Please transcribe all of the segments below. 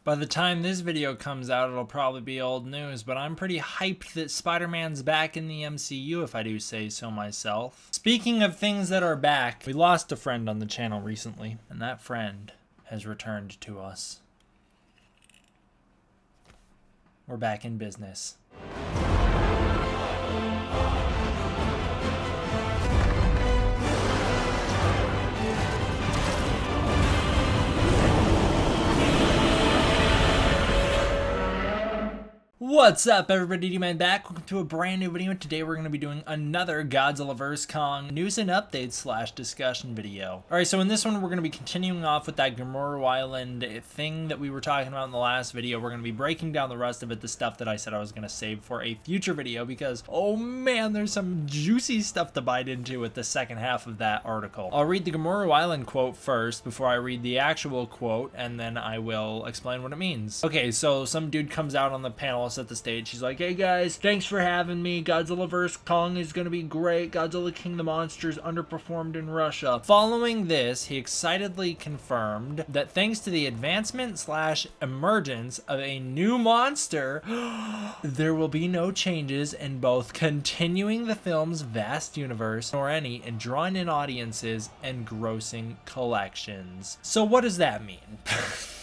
By the time this video comes out, it'll probably be old news, but I'm pretty hyped that Spider-Man's back in the MCU, if I do say so myself. Speaking of things that are back, we lost a friend on the channel recently, and that friend has returned to us. We're back in business. What's up, everybody? D-Man back. Welcome to a brand new video. Today we're going to be doing another Godzilla vs. Kong news and updates / discussion video. Alright, so in this one we're going to be continuing off with that Gamorreau Island thing that we were talking about in the last video. We're going to be breaking down the rest of it, the stuff that I said I was going to save for a future video, because, oh man, there's some juicy stuff to bite into with the second half of that article. I'll read the Gamorreau Island quote first before I read the actual quote, and then I will explain what it means. Okay, so some dude comes out on the panel at the stage. He's like, hey guys, thanks for having me. Godzilla vs. Kong is gonna be great. Godzilla King of the Monsters underperformed in Russia. Following this, he excitedly confirmed that thanks to the advancement / emergence of a new monster, there will be no changes in both continuing the film's vast universe nor any in drawing in audiences and grossing collections. So what does that mean?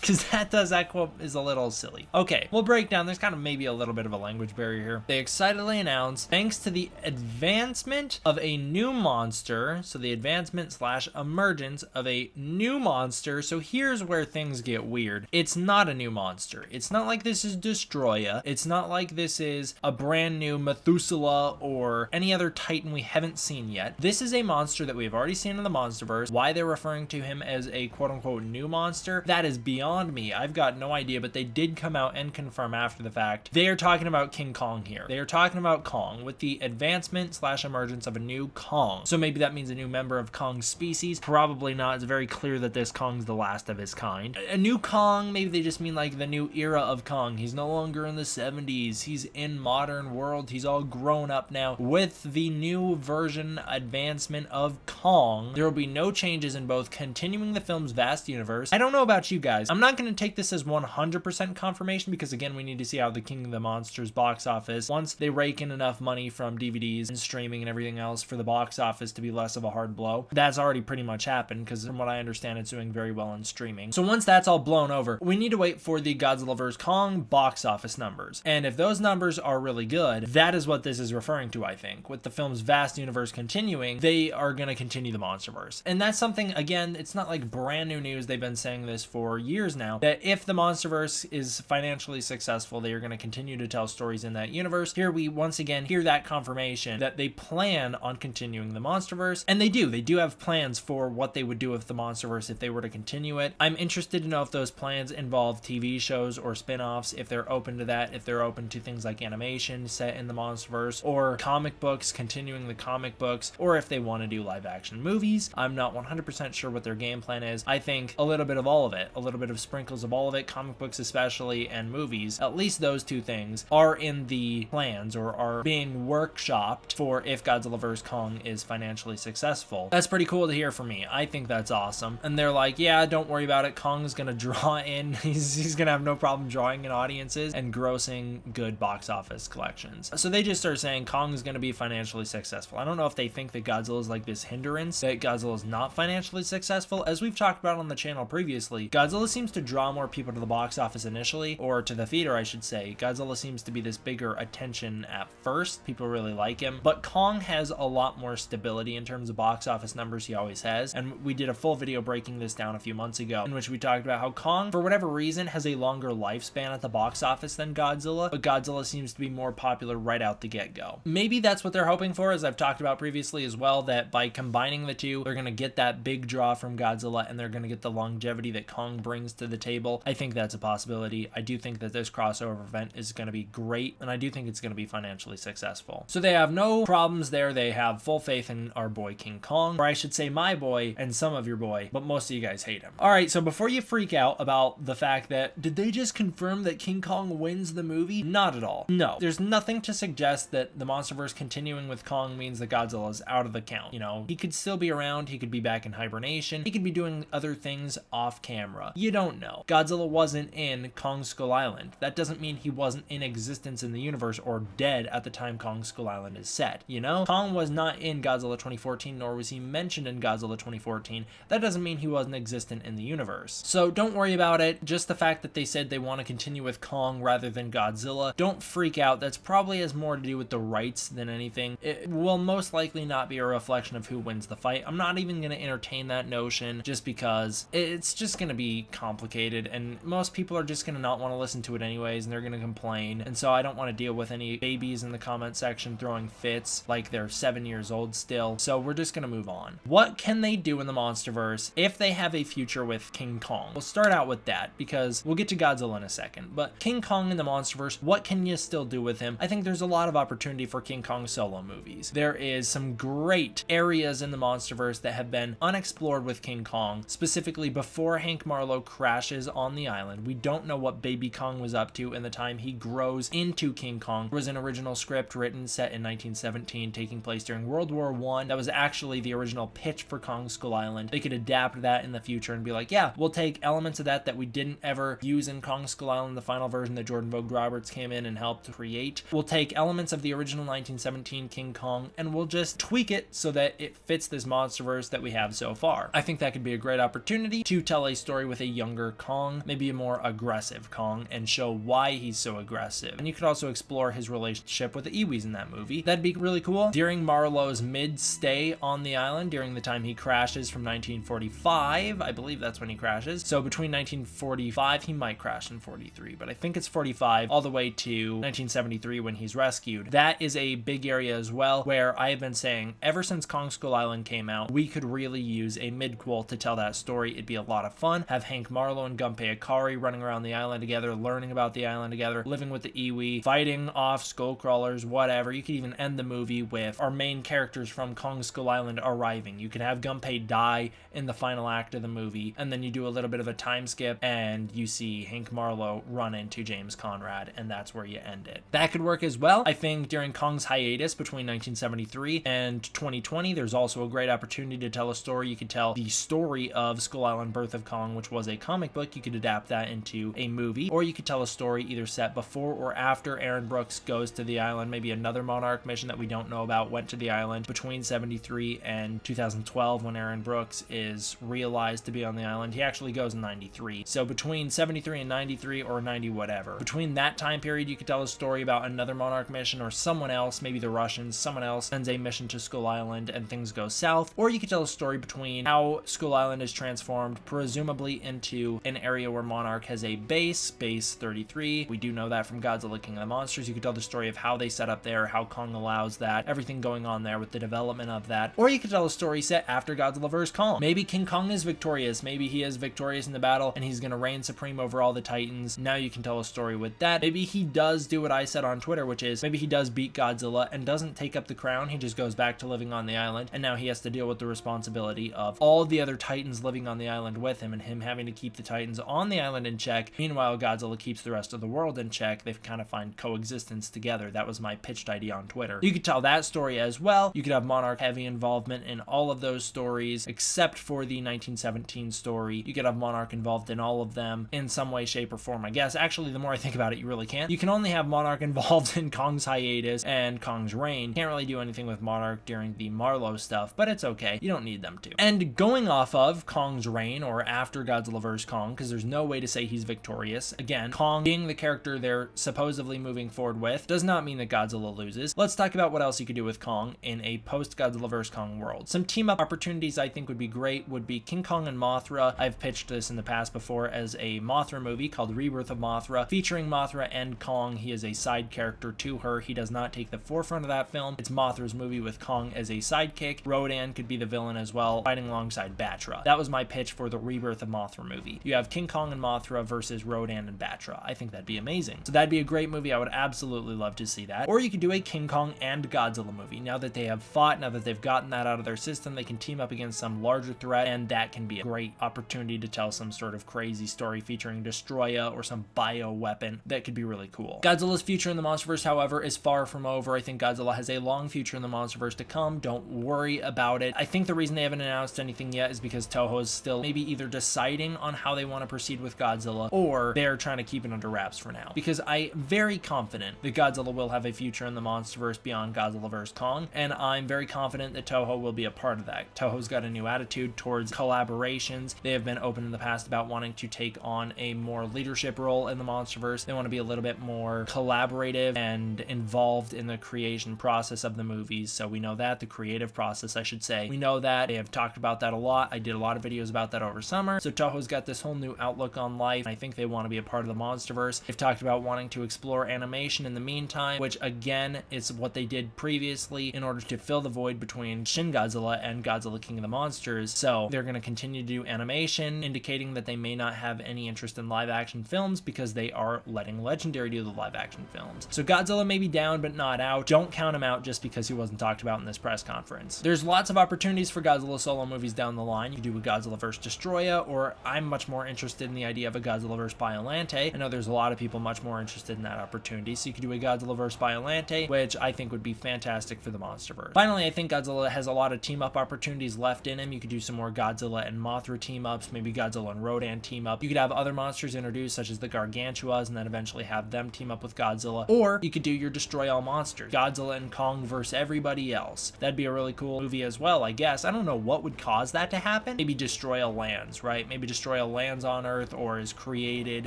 Because that quote is a little silly. Okay, we'll break down. There's kind of maybe a little bit of a language barrier here. They excitedly announced, thanks to the advancement of a new monster, so the advancement / emergence of a new monster. So here's where things get weird. It's not a new monster. It's not like this is Destroya. It's not like this is a brand new Methuselah or any other Titan we haven't seen yet. This is a monster that we've already seen in the Monsterverse. Why they're referring to him as a quote-unquote new monster, that is beyond me. I've got no idea, but they did come out and confirm after the fact. They are talking about King Kong here. They are talking about Kong with the advancement / emergence of a new Kong. So maybe that means a new member of Kong's species. Probably not. It's very clear that this Kong's the last of his kind. A new Kong, maybe they just mean like the new era of Kong. He's no longer in the 70s. He's in modern world. He's all grown up now. With the new version advancement of Kong, there will be no changes in both continuing the film's vast universe. I don't know about you guys. I'm not going to take this as 100% confirmation because, again, we need to see how the King of the Monsters box office, once they rake in enough money from DVDs and streaming and everything else for the box office to be less of a hard blow. That's already pretty much happened because from what I understand, it's doing very well in streaming. So once that's all blown over, we need to wait for the Godzilla vs. Kong box office numbers. And if those numbers are really good, that is what this is referring to, I think. With the film's vast universe continuing, they are going to continue the Monsterverse. And that's something, again, it's not like brand new news. They've been saying this for years now, that if the Monsterverse is financially successful, they are going to continue to tell stories in that universe. Here we once again hear that confirmation that they plan on continuing the Monsterverse, and they do have plans for what they would do with the Monsterverse if they were to continue it. I'm interested to know if those plans involve TV shows or spin-offs, if they're open to that, if they're open to things like animation set in the Monsterverse, or comic books, continuing the comic books, or if they want to do live action movies. I'm not 100% sure what their game plan is. I think a little bit of all of it, a little bit of sprinkles of all of it, comic books especially, and movies, at least those two things are in the plans or are being workshopped for if Godzilla vs. Kong is financially successful. That's pretty cool to hear from me. I think that's awesome. And they're like, yeah, don't worry about it. Kong's gonna draw in, he's gonna have no problem drawing in audiences and grossing good box office collections. So they just start saying Kong's gonna be financially successful. I don't know if they think that Godzilla is like this hindrance, that Godzilla is not financially successful. As we've talked about on the channel previously, Godzilla seems to draw more people to the box office initially, or to the theater I should say. Godzilla seems to be this bigger attention at first. People really like him, but Kong has a lot more stability in terms of box office numbers. He always has, and we did a full video breaking this down a few months ago in which we talked about how Kong, for whatever reason, has a longer lifespan at the box office than Godzilla, but Godzilla seems to be more popular right out the get-go. Maybe that's what they're hoping for, as I've talked about previously as well, that by combining the two, they're going to get that big draw from Godzilla and they're going to get the longevity that Kong brings to the table. I think that's a possibility. I do think that this crossover event is going to be great, and I do think it's going to be financially successful. So they have no problems there. They have full faith in our boy King Kong, or I should say my boy and some of your boy, but most of you guys hate him. All right, so before you freak out about the fact that, did they just confirm that King Kong wins the movie? Not at all. No, there's nothing to suggest that the Monsterverse continuing with Kong means that Godzilla is out of the count. He could still be around. He could be back in hibernation. He could be doing other things off camera. You don't don't know. Godzilla wasn't in Kong Skull Island. That doesn't mean he wasn't in existence in the universe or dead at the time Kong Skull Island is set, you know? Kong was not in Godzilla 2014, nor was he mentioned in Godzilla 2014. That doesn't mean he wasn't existent in the universe. So don't worry about it. Just the fact that they said they want to continue with Kong rather than Godzilla, don't freak out. That's probably has more to do with the rights than anything. It will most likely not be a reflection of who wins the fight. I'm not even going to entertain that notion just because it's just going to be complicated, and most people are just going to not want to listen to it anyways, and they're going to complain. And so I don't want to deal with any babies in the comment section throwing fits like they're 7 years old still. So we're just going to move on. What can they do in the MonsterVerse if they have a future with King Kong? We'll start out with that because we'll get to Godzilla in a second. But King Kong in the MonsterVerse, what can you still do with him? I think there's a lot of opportunity for King Kong solo movies. There is some great areas in the MonsterVerse that have been unexplored with King Kong, specifically before Hank Marlowe crashes on the island. We don't know what Baby Kong was up to in the time he grows into King Kong. There was an original script written set in 1917 taking place during World War I. That was actually the original pitch for Kong Skull Island. They could adapt that in the future and be like, yeah, we'll take elements of that we didn't ever use in Kong Skull Island, the final version that Jordan Vogt Roberts came in and helped create. We'll take elements of the original 1917 King Kong and we'll just tweak it so that it fits this MonsterVerse that we have so far. I think that could be a great opportunity to tell a story with a younger Kong, maybe a more aggressive Kong, and show why he's so aggressive. And you could also explore his relationship with the Iwis in that movie. That'd be really cool. During Marlowe's mid-stay on the island, during the time he crashes from 1945, I believe that's when he crashes. So between 1945, he might crash in 43, but I think it's 45 all the way to 1973 when he's rescued. That is a big area as well, where I have been saying ever since Kong Skull Island came out, we could really use a midquel to tell that story. It'd be a lot of fun. Have Hank Marlowe and Gunpei Akari running around the island together, learning about the island together, living with the Iwi, fighting off skull crawlers, whatever. You could even end the movie with our main characters from Kong Skull Island arriving. You could have Gunpei die in the final act of the movie, and then you do a little bit of a time skip and you see Hank Marlowe run into James Conrad, and that's where you end it. That could work as well. I think during Kong's hiatus between 1973 and 2020, there's also a great opportunity to tell a story. You could tell the story of Skull Island Birth of Kong, which was a comic book. You could adapt that into a movie, or you could tell a story either set before or after Aaron Brooks goes to the island. Maybe another Monarch mission that we don't know about went to the island between 73 and 2012 when Aaron Brooks is realized to be on the island. He actually goes in 93. So between 73 and 93 or 90 whatever. Between that time period, you could tell a story about another Monarch mission or someone else, maybe the Russians, someone else sends a mission to Skull Island and things go south. Or you could tell a story between how Skull Island is transformed, presumably into an area where Monarch has a base 33. We do know that from Godzilla King of the Monsters. You could tell the story of how they set up there, how Kong allows that, everything going on there with the development of that. Or you could tell a story set after Godzilla vs. Kong. Maybe King Kong is victorious. Maybe he is victorious in the battle and he's going to reign supreme over all the Titans. Now you can tell a story with that. Maybe he does do what I said on Twitter, which is maybe he does beat Godzilla and doesn't take up the crown. He just goes back to living on the island, and now he has to deal with the responsibility of all the other Titans living on the island with him and him having to keep the Titans on the island in check. Meanwhile, Godzilla keeps the rest of the world in check. They've kind of find coexistence together. That was my pitched idea on Twitter. You could tell that story as well. You could have Monarch heavy involvement in all of those stories except for the 1917 story. You could have Monarch involved in all of them in some way, shape, or form, I guess. Actually, the more I think about it, you really can't. You can only have Monarch involved in Kong's hiatus and Kong's reign. Can't really do anything with Monarch during the Marlowe stuff, but it's okay. You don't need them to. And going off of Kong's reign or after Godzilla vs. Kong, because there's no way to say he's victorious. Again, Kong being the character they're supposedly moving forward with does not mean that Godzilla loses. Let's talk about what else you could do with Kong in a post-Godzilla vs. Kong world. Some team-up opportunities I think would be great would be King Kong and Mothra. I've pitched this in the past before as a Mothra movie called Rebirth of Mothra, featuring Mothra and Kong. He is a side character to her. He does not take the forefront of that film. It's Mothra's movie with Kong as a sidekick. Rodan could be the villain as well, fighting alongside Batra. That was my pitch for the Rebirth of Mothra movie. You have King Kong and Mothra versus Rodan and Batra. I think that'd be amazing. So that'd be a great movie. I would absolutely love to see that. Or you could do a King Kong and Godzilla movie. Now that they have fought, now that they've gotten that out of their system, they can team up against some larger threat, and that can be a great opportunity to tell some sort of crazy story featuring Destroya or some bio weapon that could be really cool. Godzilla's future in the MonsterVerse, however, is far from over. I think Godzilla has a long future in the MonsterVerse to come. Don't worry about it. I think the reason they haven't announced anything yet is because Toho is still maybe either deciding on on how they want to proceed with Godzilla, or they're trying to keep it under wraps for now. Because I'm very confident that Godzilla will have a future in the MonsterVerse beyond Godzilla vs. Kong, and I'm very confident that Toho will be a part of that. Toho's got a new attitude towards collaborations. They have been open in the past about wanting to take on a more leadership role in the MonsterVerse. They want to be a little bit more collaborative and involved in the creation process of the movies. So we know that, the creative process, I should say. We know that. They have talked about that a lot. I did a lot of videos about that over summer. So Toho's got this whole new outlook on life. I think they want to be a part of the MonsterVerse. They've talked about wanting to explore animation in the meantime, which again is what they did previously in order to fill the void between Shin Godzilla and Godzilla King of the Monsters. So they're going to continue to do animation, indicating that they may not have any interest in live action films because they are letting Legendary do the live action films. So Godzilla may be down but not out. Don't count him out just because he wasn't talked about in this press conference. There's lots of opportunities for Godzilla solo movies down the line. You could do a Godzilla vs. Destroya, or I'm much more interested in the idea of a Godzilla vs. Biollante. I know there's a lot of people much more interested in that opportunity. So you could do a Godzilla vs. Biollante, which I think would be fantastic for the MonsterVerse. Finally, I think Godzilla has a lot of team up opportunities left in him. You could do some more Godzilla and Mothra team ups, maybe Godzilla and Rodan team up. You could have other monsters introduced such as the Gargantuas and then eventually have them team up with Godzilla. Or you could do your Destroy All Monsters, Godzilla and Kong versus everybody else. That'd be a really cool movie as well, I guess. I don't know what would cause that to happen. Maybe Destroya lands, right? Maybe Destroya lands on Earth or is created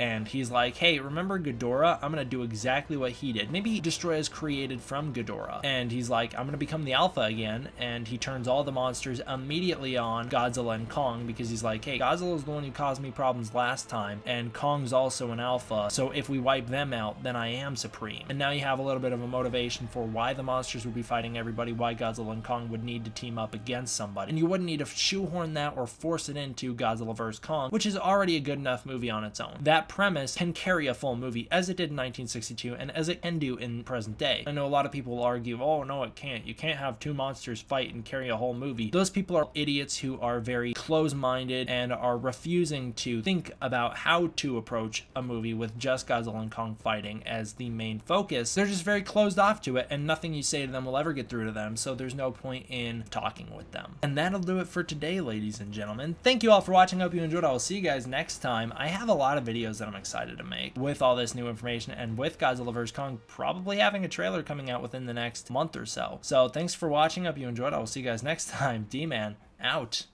and he's like, hey, remember Ghidorah? I'm gonna do exactly what he did. Maybe Destroya is created from Ghidorah and he's like, I'm gonna become the Alpha again, and he turns all the monsters immediately on Godzilla and Kong because he's like, hey, Godzilla is the one who caused me problems last time and Kong's also an Alpha, so if we wipe them out, then I am supreme. And now you have a little bit of a motivation for why the monsters would be fighting everybody, why Godzilla and Kong would need to team up against somebody. And you wouldn't need to shoehorn that or force it into Godzilla vs. Kong, which is already a good enough movie on its own. That premise can carry a full movie as it did in 1962 and as it can do in present day. I know a lot of people will argue, oh no, it can't. You can't have two monsters fight and carry a whole movie. Those people are idiots who are very close-minded and are refusing to think about how to approach a movie with just Godzilla and Kong fighting as the main focus. They're just very closed off to it, and nothing you say to them will ever get through to them, so there's no point in talking with them. And that'll do it for today, ladies and gentlemen. Thank you all for watching. I hope you enjoyed. I will see you guys next time. I have a lot of videos that I'm excited to make with all this new information, and with Godzilla vs. Kong probably having a trailer coming out within the next month or so. So thanks for watching. I hope you enjoyed. I will see you guys next time. D-Man, out.